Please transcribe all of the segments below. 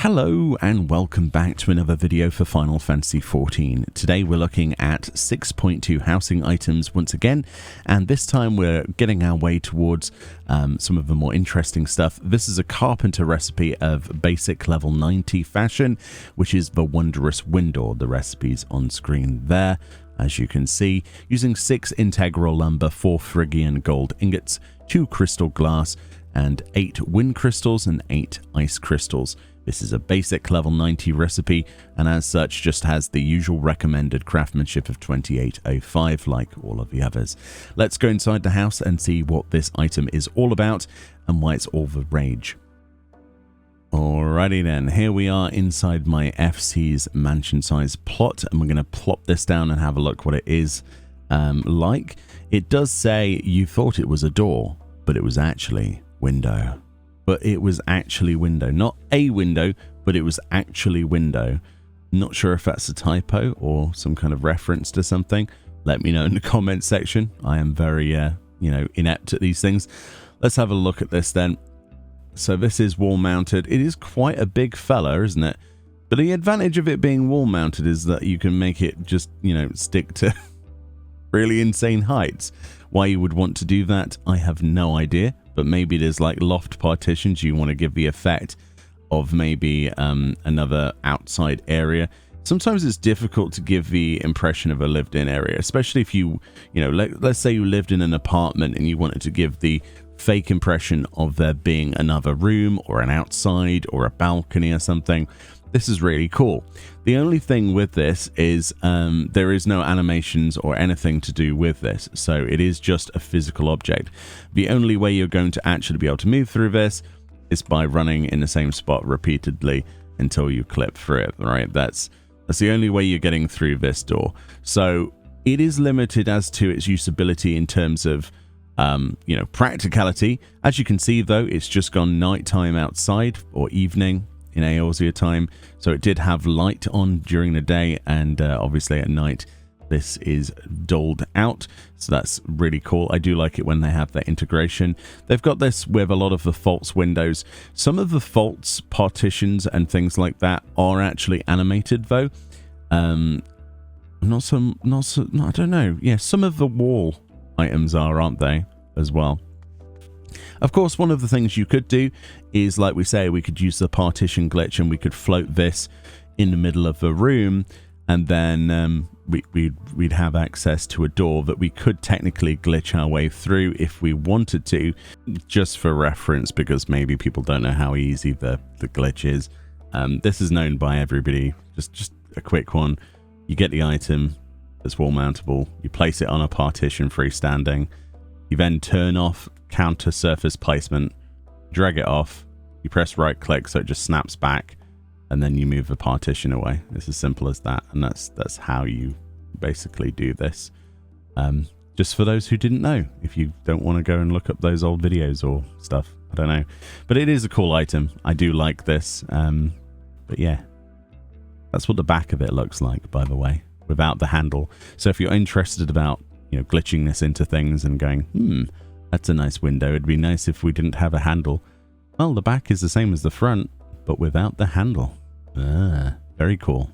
Hello and welcome back to another video for Final Fantasy XIV. Today we're looking at 6.2 housing items once again, and this time we're getting our way towards some of the more interesting stuff. This is a carpenter recipe of basic level 90 fashion, which is the Wondrous Windoor. The recipe's on screen there, as you can see, using 6 integral lumber, 4 Phrygian gold ingots, 2 crystal glass, and 8 wind crystals and 8 ice crystals. This is a basic level 90 recipe, and as such just has the usual recommended craftsmanship of 2805 like all of the others. Let's go inside the house and see what this item is all about and why it's all the rage. Alrighty then, here we are inside my FC's mansion size plot, and we're going to plop this down and have a look what it is like. It does say you thought it was a door, but it was actually window. But it was actually window, not a window, but it was actually window. Not sure if that's a typo or some kind of reference to something. Let me know in the comments section. I am very, inept at these things. Let's have a look at this then. So this is wall mounted. It is quite a big fella, isn't it? But the advantage of it being wall mounted is that you can make it just, stick to really insane heights. Why you would want to do that, I have no idea. But maybe there's like loft partitions. You want to give the effect of maybe another outside area. Sometimes it's difficult to give the impression of a lived-in area, especially if let's say you lived in an apartment and you wanted to give the fake impression of there being another room or an outside or a balcony or something. This is really cool. The only thing with this is there is no animations or anything to do with this, so it is just a physical object. The only way you're going to actually be able to move through this is by running in the same spot repeatedly until you clip through it, right? That's the only way you're getting through this door. So it is limited as to its usability in terms of practicality. As you can see though, it's just gone nighttime outside or evening in Eorzea time, so it did have light on during the day, and obviously at night this is dulled out, so that's really cool. I do like it when they have that integration. They've got this with a lot of the faults windows. Some of the faults partitions and things like that are actually animated though. I don't know. Yeah, some of the wall items aren't they, as well? Of course, one of the things you could do is, like we say, we could use the partition glitch and we could float this in the middle of the room, and then we'd have access to a door that we could technically glitch our way through if we wanted to, just for reference, because maybe people don't know how easy the glitch is. This is known by everybody. Just a quick one. You get the item that's wall mountable, you place it on a partition freestanding, you then turn off counter surface placement, drag it off, you press right click so it just snaps back, and then you move the partition away. It's as simple as that, and that's how you basically do this. Just for those who didn't know, if you don't want to go and look up those old videos or stuff, I don't know. But it is a cool item. I do like this. But yeah, that's what the back of it looks like, by the way, without the handle. So if you're interested about glitching this into things and going, that's a nice window, it'd be nice if we didn't have a handle. Well, the back is the same as the front, but without the handle. Very cool.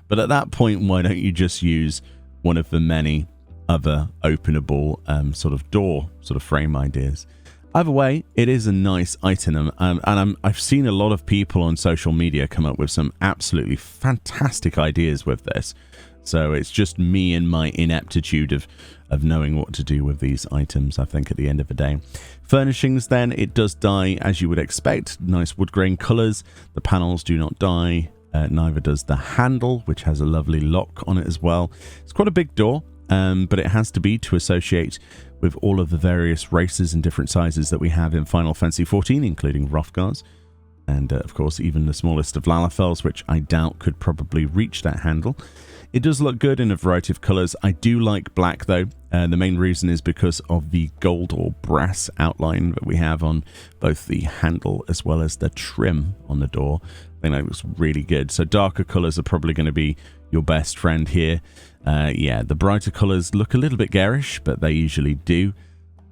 But at that point, why don't you just use one of the many other openable sort of door sort of frame ideas? Either way, it is a nice item, and I've seen a lot of people on social media come up with some absolutely fantastic ideas with this. So it's just me and my ineptitude of knowing what to do with these items, I think, at the end of the day. Furnishings then, it does die as you would expect. Nice wood grain colours. The panels do not die. Neither does the handle, which has a lovely lock on it as well. It's quite a big door, but it has to be to associate with all of the various races and different sizes that we have in Final Fantasy XIV, including Hrothgars. And of course, even the smallest of Lalafels, which I doubt could probably reach that handle. It does look good in a variety of colours. I do like black though. The main reason is because of the gold or brass outline that we have on both the handle as well as the trim on the door. I think that looks really good. So darker colours are probably going to be your best friend here. Yeah, the brighter colours look a little bit garish, but they usually do.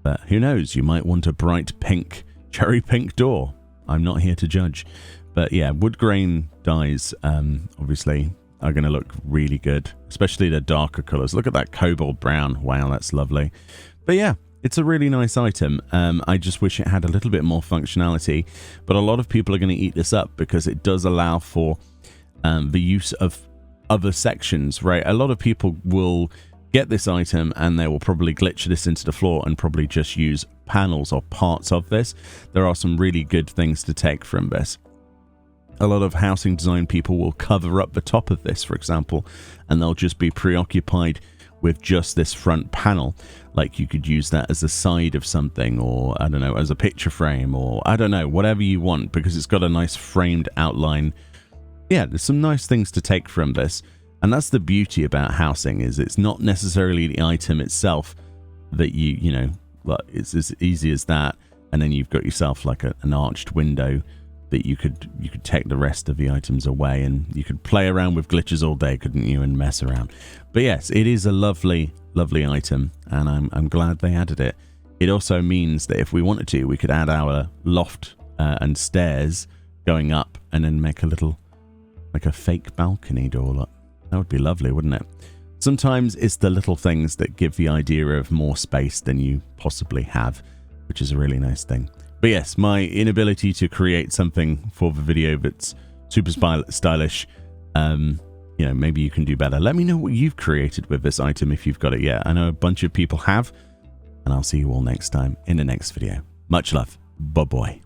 But who knows, you might want a bright pink, cherry pink door. I'm not here to judge. But yeah, wood grain dyes obviously are going to look really good, especially the darker colors. Look at that cobalt brown. Wow, that's lovely. But yeah, it's a really nice item. I just wish it had a little bit more functionality, but a lot of people are going to eat this up because it does allow for the use of other sections, right? A lot of people will get this item and they will probably glitch this into the floor and probably just use panels or parts of this. There are some really good things to take from this. A lot of housing design people will cover up the top of this, for example, and they'll just be preoccupied with just this front panel. Like you could use that as a side of something, or I don't know, as a picture frame, or I don't know, whatever you want, because it's got a nice framed outline. Yeah, there's some nice things to take from this. And that's the beauty about housing, is it's not necessarily the item itself that you know, well, it's as easy as that. And then you've got yourself like an arched window that you could take the rest of the items away, and you could play around with glitches all day, couldn't you, and mess around. But yes, it is a lovely item, and I'm glad they added it. It also means that if we wanted to, we could add our loft and stairs going up, and then make a little, like a fake balcony door. Look, that would be lovely, wouldn't it? Sometimes it's the little things that give the idea of more space than you possibly have, which is a really nice thing. But yes, my inability to create something for the video that's super stylish, you know, maybe you can do better. Let me know what you've created with this item if you've got it yet. I know a bunch of people have, and I'll see you all next time in the next video. Much love. Bye-bye.